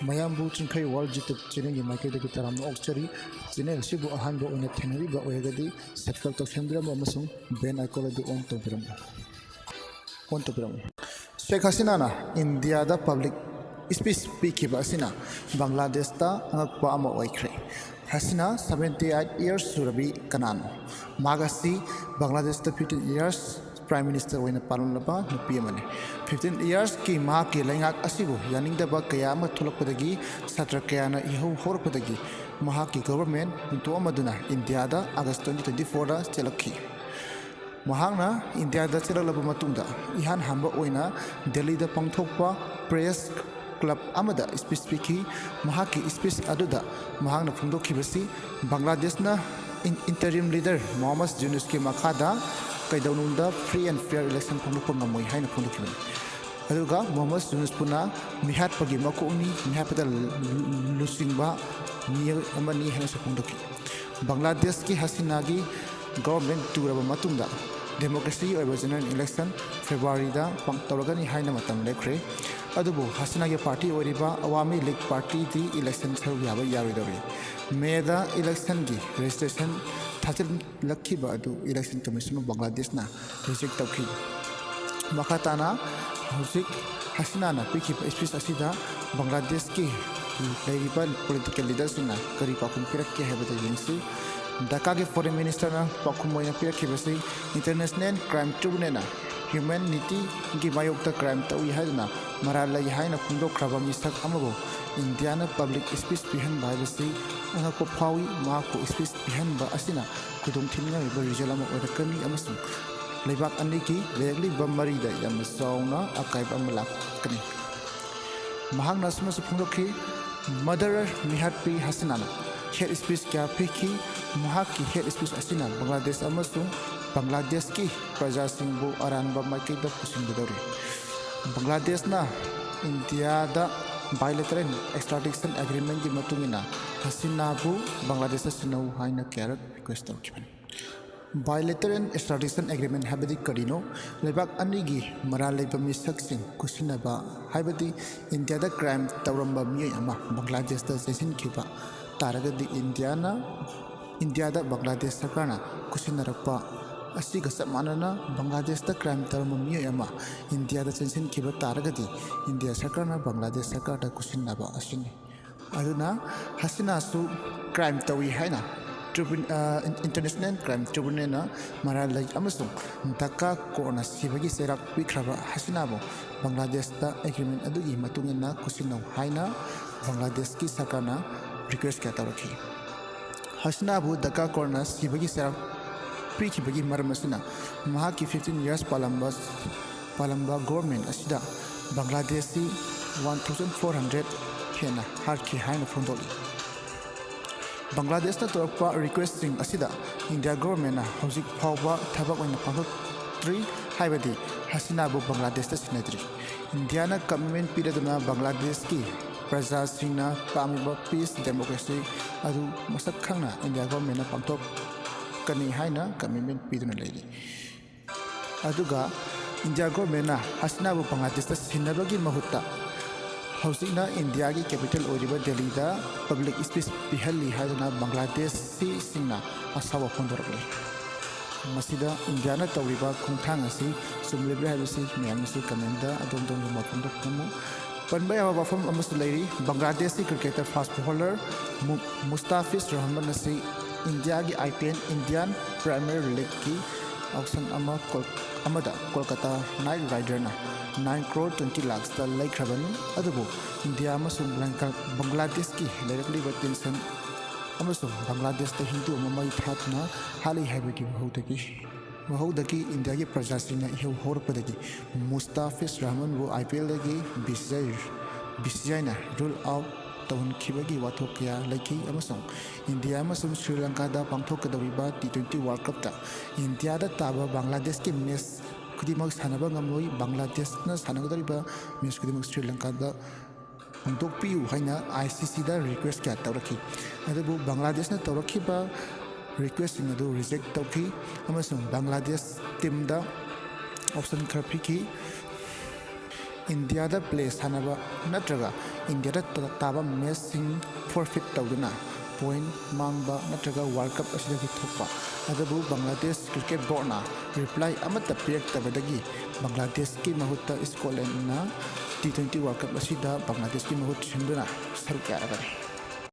ꯃꯌꯥꯝꯕꯨ ꯆꯤꯡꯈꯩ world YouTube ꯆꯦꯅꯦꯜꯒꯤ ꯃꯥꯏꯀꯩꯗꯒꯤ ꯇꯔꯥꯝꯅ ꯑꯣꯛꯆꯔꯤ ꯆꯦꯅꯦꯜ ꯑꯁꯤꯕꯨ ꯑꯍꯥꯟꯕ ꯑꯣꯏꯅ ꯊꯦꯡꯅꯔꯤꯕ ꯑꯣꯏꯔꯒꯗꯤ ꯁꯕꯁꯀ꯭ꯔꯥꯏꯕ ꯇꯧꯁꯟꯕꯤꯔꯝꯃꯨ ꯑꯃꯁꯨꯡ ꯕꯦꯜ ꯑꯥꯏꯀꯣꯟ ꯑꯗꯨ ꯑꯣꯟ ꯇꯧꯕꯤꯔꯝꯃꯨ ꯁꯦꯈ ꯍꯁꯤꯅꯥꯅ ꯏꯟꯗꯤꯌꯥꯗ ꯄꯕ꯭ꯂꯤꯛ ꯁ꯭ꯄꯤꯆ ꯄꯤꯈꯤꯕ ꯑꯁꯤꯅ ꯕꯪꯒ꯭ꯂꯥꯗꯦꯁꯇ ꯑꯉꯛꯄ ꯑꯃ ꯑꯣꯏꯈ꯭ꯔꯦ ꯍꯁꯤꯅꯥ 78 ꯏꯌꯔꯁ ꯁꯨꯔꯕꯤ ꯀꯅꯥꯅꯣ ꯃꯍꯥꯛ ꯑꯁꯤ ꯕꯪꯒ꯭ꯂꯥꯗꯦꯁꯇ 15 ꯏꯌꯔꯁ ꯄ꯭ꯔꯥꯏꯝ ꯃꯤꯅꯤꯁꯇꯔ ꯑꯣꯏꯅ ꯄꯥꯜꯂꯝꯂꯕ ꯅꯨꯄꯤ ꯑꯃꯅꯤ 15 ꯏꯌꯔꯁꯀꯤ ꯃꯍꯥꯛꯀꯤ ꯂꯩꯉꯥꯛ ꯑꯁꯤꯕꯨ ꯌꯥꯅꯤꯡꯗꯕ ꯀꯌꯥ ꯑꯃ ꯊꯣꯛꯂꯛꯄꯗꯒꯤ ꯁꯥꯇ꯭ꯔ ꯀꯌꯥꯅ ꯏꯍꯧ ꯍꯧꯔꯛꯄꯗꯒꯤ ꯃꯍꯥꯛꯀꯤ ꯒꯣꯚꯔꯟꯃꯦꯟꯠ ꯍꯨꯟꯇꯣꯛꯑꯃꯗꯨꯅ ꯏꯟꯗꯤꯌꯥꯗ ꯑꯥꯒꯁꯠ 2024ꯗ ꯆꯦꯜꯂꯛꯈꯤ ꯃꯍꯥꯛꯅ ꯏꯟꯗꯤꯌꯥꯗ ꯆꯦꯜꯂꯛꯂꯕ ꯃꯇꯨꯡꯗ ꯏꯍꯥꯟ ꯍꯥꯟꯕ ꯑꯣꯏꯅ ꯗꯦꯜꯂꯤꯗ ꯄꯥꯡꯊꯣꯛꯄ ꯄ꯭ꯔꯦꯁ ꯀ꯭ꯂꯕ ꯑꯃꯗ ꯁ꯭ꯄꯤꯆ ꯄꯤꯈꯤ ꯃꯍꯥꯛꯀꯤ ꯁ꯭ꯄꯤꯆ ꯑꯗꯨꯗ ꯃꯍꯥꯛꯅ ꯐꯣꯡꯗꯣꯛꯈꯤꯕꯁꯤ ꯕꯪꯒ꯭ꯂꯥꯗꯦꯁꯅ ꯏꯟꯇꯔꯤꯝ ꯂꯤꯗꯔ ꯃꯣꯍꯝꯃꯗ ꯌꯨꯅꯨꯁꯀꯤ ꯃꯈꯥꯗ ꯀꯩꯗꯧꯅꯨꯡꯗ ꯐ꯭ꯔꯤ ꯑꯦꯟड ꯐꯤꯌꯔ ꯏꯂꯦꯛꯁꯟ ꯄꯥꯡꯊꯣꯛꯄ ꯉꯝꯃꯣꯏ ꯍꯥꯏꯅ ꯐꯣꯡꯗꯣꯛꯈꯤꯕꯅꯤ ꯑꯗꯨꯒ ꯃꯣꯍꯝꯃꯗ ꯌꯨꯅꯨꯁꯄꯨꯅ ꯃꯤꯍꯥꯠꯄꯒꯤ ꯃꯀꯣꯛꯅꯤ ꯃꯤꯍꯥꯠꯄꯗ ꯂꯨꯆꯤꯡꯕ ꯃꯤꯑꯣꯏ ꯑꯃꯅꯤ ꯍꯥꯏꯅꯁꯨ ꯐꯣꯡꯗꯣꯛꯈꯤ ꯕꯪꯒ꯭ꯂꯥꯗꯦꯁꯀꯤ ꯍꯁꯤꯅꯥꯒꯤ ꯒꯣꯚꯔꯟꯃꯦꯟꯠ ꯇꯨꯔꯕ ꯃꯇꯨꯡꯗ ꯗꯦꯃꯣꯀ꯭ꯔꯦꯁꯤꯒꯤ ꯑꯣꯏꯕ ꯖꯦꯅꯔꯦꯜ ꯏꯂꯦꯛꯁꯟ ꯐꯦꯕ꯭ꯔꯨꯋꯥꯔꯤꯗ ꯇꯧꯔꯒꯅꯤ ꯍꯥꯏꯅ ꯃꯇꯝ ꯂꯦꯞꯈ꯭ꯔꯦ ꯑꯗꯨꯕꯨ ꯍꯁꯤꯅꯥꯒꯤ ꯄꯥꯔꯇꯤ ꯑꯣꯏꯔꯤꯕ ꯑꯋꯥꯃꯤ ꯂꯤꯒ ꯄꯥꯔꯇꯤꯗꯤ ꯏꯂꯦꯛꯁꯟ ꯁꯔꯨꯛ ꯌꯥꯕ ꯌꯥꯔꯣꯏꯗꯧꯔꯤ ꯃꯦꯗ ꯏꯂꯦꯛꯁꯟꯒꯤ ꯔꯦꯖꯤꯁꯇ꯭ꯔꯦꯁꯟ ꯊꯥꯖꯤꯜꯂꯛꯈꯤꯕ ꯑꯗꯨ ꯏꯂꯦꯛꯁꯟ ꯀꯃꯤꯁꯟ ꯑꯣꯐ ꯕꯪꯒ꯭ꯂꯥꯗꯦꯁꯅ ꯔꯤꯖꯦꯛ ꯇꯧꯈꯤ ꯃꯈꯥ ꯇꯥꯅ ꯍꯧꯖꯤꯛ ꯍꯁꯤꯅꯥꯅ ꯄꯤꯈꯤꯕ ꯁ꯭ꯄꯤꯆ ꯑꯁꯤꯗ ꯕꯪꯒ꯭ꯂꯥꯗꯦꯁꯀꯤ ꯂꯩꯔꯤꯕ ꯄꯣꯂꯤꯇꯤꯀꯦꯜ ꯂꯤꯗꯔꯁꯤꯡꯅ ꯀꯔꯤ ꯄꯥꯎꯈꯨꯝ ꯄꯤꯔꯛꯀꯦ ꯍꯥꯏꯕꯗ ꯌꯦꯡꯁꯤ ꯙꯥꯀꯥꯒꯤ ꯐꯣꯔꯦꯟ ꯃꯤꯅꯤꯁꯇꯔꯅ ꯄꯥꯎꯈꯨꯝ ꯑꯣꯏꯅ ꯄꯤꯔꯛꯈꯤꯕꯁꯤ ꯏꯟꯇꯔꯅꯦꯁꯅꯦꯜ ꯀ꯭ꯔꯥꯏꯝ ꯇ꯭ꯔꯤꯕꯨꯅꯦꯜꯅ ꯍ꯭ꯌꯨꯃꯦꯅꯤꯇꯤꯒꯤ ꯃꯥꯌꯣꯛꯇ ꯀ꯭ꯔꯥꯏꯝ ꯇꯧꯏ ꯍꯥꯏꯗꯨꯅ ꯃꯔꯥꯜ ꯂꯩ ꯍꯥꯏꯅ ꯐꯣꯡꯗꯣꯛꯈ꯭ꯔꯕ ꯃꯤꯁꯛ ꯑꯃꯕꯨ ꯏꯟꯗꯤꯌꯥꯅ ꯄꯕ꯭ꯂꯤꯛ ꯁ꯭ꯄꯤꯆ ꯄꯤꯍꯟꯕ ꯍꯥꯏꯕꯁꯤ ꯑꯉꯛꯄ ꯐꯥꯎꯏ ꯃꯍꯥꯛꯄꯨ ꯁ꯭ꯄꯤꯆ ꯄꯤꯍꯟꯕ ꯑꯁꯤꯅ ꯈꯨꯗꯣꯡꯊꯤꯅꯤꯡꯉꯥꯏ ꯑꯣꯏꯕ ꯔꯤꯖꯜ ꯑꯃ ꯑꯣꯏꯔꯛꯀꯅꯤ ꯑꯃꯁꯨꯡ ꯂꯩꯕꯥꯛ ꯑꯅꯤꯒꯤ ꯂꯩꯔꯛꯂꯤꯕ ꯃꯔꯤꯗ ꯌꯥꯝꯅ ꯆꯥꯎꯅ ꯑꯀꯥꯏꯕ ꯑꯃ ꯂꯥꯛꯀꯅꯤ ꯃꯍꯥꯛꯅ ꯑꯁꯨꯝꯅꯁꯨ ꯐꯣꯡꯗꯣꯛꯈꯤ ꯃꯗꯔ ꯃꯤꯍꯥꯠꯄꯤ ꯍꯁꯤꯅꯥꯅ ꯍꯦꯠ ꯁ꯭ꯄꯤꯆ ꯀꯌꯥ ꯄꯤꯈꯤ ꯃꯍꯥꯛꯀꯤ ꯍꯦꯠ ꯁ꯭ꯄꯤꯆ ꯑꯁꯤꯅ ꯕꯪꯒ꯭ꯂꯥꯗꯦꯁ ꯑꯃꯁꯨꯡ ꯕꯪꯒ꯭ꯂꯥꯗꯦꯁꯀꯤ ꯄ꯭ꯔꯖꯥꯁꯤꯡꯕꯨ ꯑꯔꯥꯟꯕ ꯃꯥꯏꯀꯩꯗ ꯄꯨꯁꯤꯟꯒꯗꯧꯔꯤ ꯕꯪꯒ꯭ꯂꯥꯗꯦꯁꯅ ꯏꯟꯗꯤꯌꯥꯗ ꯕꯥꯏꯂꯦꯇꯔꯦꯜ ꯑꯦꯛꯁꯇ꯭ꯔꯥꯗꯤꯛꯁꯟ ꯑꯦꯒ꯭ꯔꯤꯃꯦꯟꯠꯀꯤ ꯃꯇꯨꯡꯏꯟꯅ ꯍꯁꯤꯅꯥꯕꯨ ꯕꯪꯒ꯭ꯂꯥꯗꯦꯁꯇ ꯁꯤꯟꯅꯧ ꯍꯥꯏꯅ ꯀꯌꯥꯔꯛ ꯔꯤꯀ꯭ꯋꯦꯁꯠ ꯇꯧꯈꯤꯕꯅꯤ ꯕꯥꯏꯂꯦꯇꯔꯦꯜ ꯑꯦꯛꯁꯇ꯭ꯔꯥꯗꯤꯛꯁꯟ ꯑꯦꯒ꯭ꯔꯤꯃꯦꯟꯠ ꯍꯥꯏꯕꯗꯤ ꯀꯔꯤꯅꯣ ꯂꯩꯕꯥꯛ ꯑꯅꯤꯒꯤ ꯃꯔꯥꯜ ꯂꯩꯕ ꯃꯤꯁꯛꯁꯤꯡ ꯈꯨꯠꯁꯤꯟꯅꯕ ꯍꯥꯏꯕꯗꯤ ꯏꯟꯗꯤꯌꯥꯗ ꯀ꯭ꯔꯥꯏꯝ ꯇꯧꯔꯝꯕ ꯃꯤꯑꯣꯏ ꯑꯃ ꯕꯪꯒ꯭ꯂꯥꯗꯦꯁꯇ ꯆꯦꯟꯁꯤꯟꯈꯤꯕ ꯇꯥꯔꯒꯗꯤ ꯏꯟꯗꯤꯌꯥꯗ ꯕꯪꯒ꯭ꯂꯥꯗꯦꯁ ꯁꯔꯀꯥꯔꯅ ꯈꯨꯠꯁꯤꯟꯅꯔꯛꯄ ꯑꯁꯤꯒ ꯆꯞ ꯃꯥꯟꯅꯅ ꯕꯪꯒ꯭ꯂꯥꯗꯦꯁꯇ ꯀ꯭ꯔꯥꯏꯝ ꯇꯧꯔꯝꯕ ꯃꯤꯑꯣꯏ ꯑꯃ ꯏꯟꯗꯤꯌꯥꯗ ꯆꯦꯟꯁꯤꯟꯈꯤꯕ ꯇꯥꯔꯒꯗꯤ ꯏꯟꯗꯤꯌꯥ ꯁꯔꯀꯥꯔꯅ ꯕꯪꯒ꯭ꯂꯥꯗꯦꯁ ꯁꯔꯀꯥꯔꯗ ꯈꯨꯠꯁꯤꯟꯅꯕ ꯑꯁꯤꯅꯤ ꯑꯗꯨꯅ ꯍꯁꯤꯅꯥꯁꯨ ꯀ꯭ꯔꯥꯏꯝ ꯇꯧꯏ ꯍꯥꯏꯅ ꯏꯟꯇꯔꯅꯦꯁꯅꯦꯜ ꯀ꯭ꯔꯥꯏꯝ ꯇ꯭ꯔꯤꯕꯨꯅꯦꯜꯅ ꯃꯔꯥꯜ ꯂꯩ ꯑꯃꯁꯨꯡ ꯙꯥꯀꯥ ꯀꯣꯔꯠꯅ ꯁꯤꯕꯒꯤ ꯆꯩꯔꯥꯛ ꯄꯤꯈ꯭ꯔꯕ ꯍꯁꯤꯅꯥꯕꯨ ꯕꯪꯒ꯭ꯂꯥꯗꯦꯁꯇ ꯑꯦꯒ꯭ꯔꯤꯃꯦꯟꯠ ꯑꯗꯨꯒꯤ ꯃꯇꯨꯡꯏꯟꯅ ꯈꯨꯠꯁꯤꯟꯅꯧ ꯍꯥꯏꯅ ꯕꯪꯒ꯭ꯂꯥꯗꯦꯁꯀꯤ ꯁꯔꯀꯥꯔꯅ ꯔꯤꯀ꯭ꯋꯦꯁꯠ ꯀꯌꯥ ꯇꯧꯔꯛꯈꯤ ꯍꯁꯤꯅꯥꯕꯨ ꯙꯥꯀꯥ ꯀꯣꯔꯠꯅ ꯁꯤꯕꯒꯤ ꯆꯩꯔꯥꯛ ꯄꯤꯈꯤꯕꯒꯤ ꯃꯔꯝ ꯑꯁꯤꯅ ꯃꯍꯥꯛꯀꯤ 15 ꯏꯌꯔꯁ ꯄꯥꯜꯂꯝꯕ ꯒꯣꯚꯔꯟꯃꯦꯟꯠ ꯑꯁꯤꯗ ꯕꯪꯒ꯭ꯂꯥꯗꯦꯁꯤ 1,400 ꯍꯦꯟꯅ ꯍꯥꯠꯈꯤ ꯍꯥꯏꯅ ꯐꯣꯡꯗꯣꯛꯂꯤ ꯕꯪꯒ꯭ꯂꯥꯗꯦꯁꯅ ꯇꯧꯔꯛꯄ ꯔꯤꯀ꯭ꯋꯦꯁꯠꯁꯤꯡ ꯑꯁꯤꯗ ꯏꯟꯗꯤꯌꯥ ꯒꯣꯚꯔꯟꯃꯦꯟꯠꯅ ꯍꯧꯖꯤꯛ ꯐꯥꯎꯕ ꯊꯕꯛ ꯑꯣꯏꯅ ꯄꯥꯡꯊꯣꯛꯇ꯭ꯔꯤ ꯍꯥꯏꯕꯗꯤ ꯍꯁꯤꯅꯥꯕꯨ ꯕꯪꯒ꯭ꯂꯥꯗꯦꯁꯇ ꯁꯤꯟꯅꯗ꯭ꯔꯤ ꯏꯟꯗꯤꯌꯥꯅ ꯀꯃꯤꯠꯃꯦꯟꯠ ꯄꯤꯔꯗꯨꯅ ꯕꯪꯒ꯭ꯂꯥꯗꯦꯁꯀꯤ ꯄ꯭ꯔꯖꯥꯁꯤꯡꯅ ꯄꯥꯝꯃꯤꯕ ꯄꯤꯁ ꯗꯦꯃꯣꯀ꯭ꯔꯦꯁꯤ ꯑꯗꯨ ꯃꯁꯛ ꯈꯪꯅ ꯏꯟꯗꯤꯌꯥ ꯒꯣꯚꯔꯟꯃꯦꯟꯠꯅ ꯄꯥꯡꯊꯣꯛꯀꯅꯤ ꯍꯥꯏꯅ ꯀꯃꯤꯠꯃꯦꯟꯠ ꯄꯤꯗꯨꯅ ꯂꯩꯔꯤ ꯑꯗꯨꯒ ꯏꯟꯗꯤꯌꯥ ꯒꯣꯚꯔꯟꯃꯦꯟꯠꯅ ꯍꯁꯤꯅꯥꯕꯨ ꯕꯪꯒ꯭ꯂꯥꯗꯦꯁꯇ ꯁꯤꯟꯅꯕꯒꯤ ꯃꯍꯨꯠꯇ ꯍꯧꯖꯤꯛꯅ ꯏꯟꯗꯤꯌꯥꯒꯤ ꯀꯦꯄꯤꯇꯦꯜ ꯑꯣꯏꯔꯤꯕ ꯗꯦꯜꯂꯤꯗ ꯄꯕ꯭ꯂꯤꯛ ꯁ꯭ꯄꯤꯆ ꯄꯤꯍꯜꯂꯤ ꯍꯥꯏꯗꯨꯅ ꯕꯪꯒ꯭ꯂꯥꯗꯦꯁꯤꯁꯤꯡꯅ ꯑꯁꯥꯎꯕ ꯐꯣꯡꯗꯣꯔꯛꯂꯤ ꯃꯁꯤꯗ ꯏꯟꯗꯤꯌꯥꯅ ꯇꯧꯔꯤꯕ ꯈꯣꯡꯊꯥꯡ ꯑꯁꯤ ꯆꯨꯝꯂꯤꯕ꯭ꯔꯥ ꯍꯥꯏꯕꯁꯤ ꯃꯌꯥꯝꯅꯁꯨ ꯀꯃꯦꯟꯠꯗ ꯑꯗꯣꯝꯒꯤ ꯃꯐꯝꯗ ꯊꯝꯃꯨ ꯄꯟꯕ ꯌꯥꯕ ꯋꯥꯐꯝ ꯑꯃꯁꯨ ꯂꯩꯔꯤ ꯕꯪꯒ꯭ꯂꯥꯗꯦꯁꯀꯤ ꯀ꯭ꯔꯤꯀꯦꯇꯔ ꯐꯥꯁꯠ ꯕꯣꯂꯔ ꯃꯨꯁꯇꯥꯐꯤꯖ ꯔꯍꯃꯟ ꯑꯁꯤ ꯏꯟꯗꯤꯌꯥꯒꯤ IPL ꯏꯟꯗꯤꯌꯥꯟ ꯄ꯭ꯔꯤꯃꯤꯌꯔ ꯂꯤꯒꯀꯤ ꯑꯣꯛꯁꯟ ꯑꯃꯗ ꯀꯣꯜꯀꯇꯥ ꯅꯥꯏꯠ ꯔꯥꯏꯗꯔꯁꯅ 9 crore 20 lakhsꯇ ꯂꯩꯈ꯭ꯔꯕꯅꯤ ꯑꯗꯨꯕꯨ ꯏꯟꯗꯤꯌꯥ ꯑꯃꯁꯨꯡ ꯕꯪꯒ꯭ꯂꯥꯗꯦꯁꯀꯤ ꯂꯩꯔꯛꯂꯤꯕ ꯇꯦꯟꯁꯟ ꯑꯃꯁꯨꯡ ꯕꯪꯒ꯭ꯂꯥꯗꯦꯁꯇ ꯍꯤꯟꯗꯨ ꯑꯃ ꯃꯩ ꯊꯥꯗꯨꯅ ꯍꯥꯠꯂꯤ ꯍꯥꯏꯕꯒꯤ ꯋꯥꯍꯧꯗꯒꯤ ꯏꯟꯗꯤꯌꯥꯒꯤ ꯄ꯭ꯔꯖꯥꯁꯤꯡꯅ ꯏꯍꯧ ꯍꯧꯔꯛꯄꯗꯒꯤ ꯃꯨꯁꯇꯥꯐꯤꯖ ꯔꯍꯃꯟꯕꯨ IPLꯗꯒꯤ BCCIꯅ ꯔꯨꯜ ꯑꯥꯎꯠ ꯇꯧꯍꯟꯈꯤꯕꯒꯤ ꯋꯥꯊꯣꯛ ꯀꯌꯥ ꯂꯩꯈꯤ ꯑꯃꯁꯨꯡ ꯏꯟꯗꯤꯌꯥ ꯑꯃꯁꯨꯡ ꯁ꯭ꯔꯤ ꯂꯪꯀꯥꯗ ꯄꯥꯡꯊꯣꯛꯀꯗꯧꯔꯤꯕ T20 ꯋꯥꯔꯜ ꯀꯞꯇ ꯏꯟꯗꯤꯌꯥꯗ ꯇꯥꯕ ꯕꯪꯒ꯭ꯂꯥꯗꯦꯁꯀꯤ ꯃꯦꯆ ꯈꯨꯗꯤꯡꯃꯛ ꯁꯥꯟꯅꯕ ꯉꯝꯂꯣꯏ ꯕꯪꯒ꯭ꯂꯥꯗꯦꯁꯅ ꯁꯥꯟꯅꯒꯗꯧꯔꯤꯕ ꯃꯦꯆ ꯈꯨꯗꯤꯡꯃꯛ ꯁ꯭ꯔꯤ ꯂꯪꯀꯥꯗ ꯍꯣꯡꯗꯣꯛꯄꯤꯌꯨ ꯍꯥꯏꯅ ICCꯗ ꯔꯤꯀ꯭ꯋꯦꯁꯠ ꯀꯌꯥ ꯇꯧꯔꯛꯈꯤ ꯑꯗꯨꯕꯨ ꯕꯪꯒ꯭ꯂꯥꯗꯦꯁꯅ ꯇꯧꯔꯛꯈꯤꯕ ꯔꯤꯀ꯭ꯋꯦꯁꯠꯁꯤꯡ ꯑꯗꯨ ꯔꯤꯖꯦꯛ ꯇꯧꯈꯤ ꯑꯃꯁꯨꯡ ꯕꯪꯒ꯭ꯂꯥꯗꯦꯁ ꯇꯤꯝꯗ ꯑꯣꯞꯁꯟ ꯈꯔ ꯄꯤꯈꯤ ꯏꯟꯗꯤꯌꯥꯗ ꯄ꯭ꯂꯦ ꯁꯥꯟꯅꯕ ꯅꯠꯇ꯭ꯔꯒ इंडिया ताब मैचसिंग फॉरफिट तौदना पॉइंट मांगबा नत्रगा वर्ल्ड कप असिदगी थोपा अदबु बांग्लादेश क्रिकेट बोर्डना रिप्लाई अमत पिरक्तबदगी बांग्लादेश की महुत्ता स्कॉटलैंड ना T20 वर्ल्ड कप असिदा बांग्लादेश की महुत सिंदुना सरुक यारगनी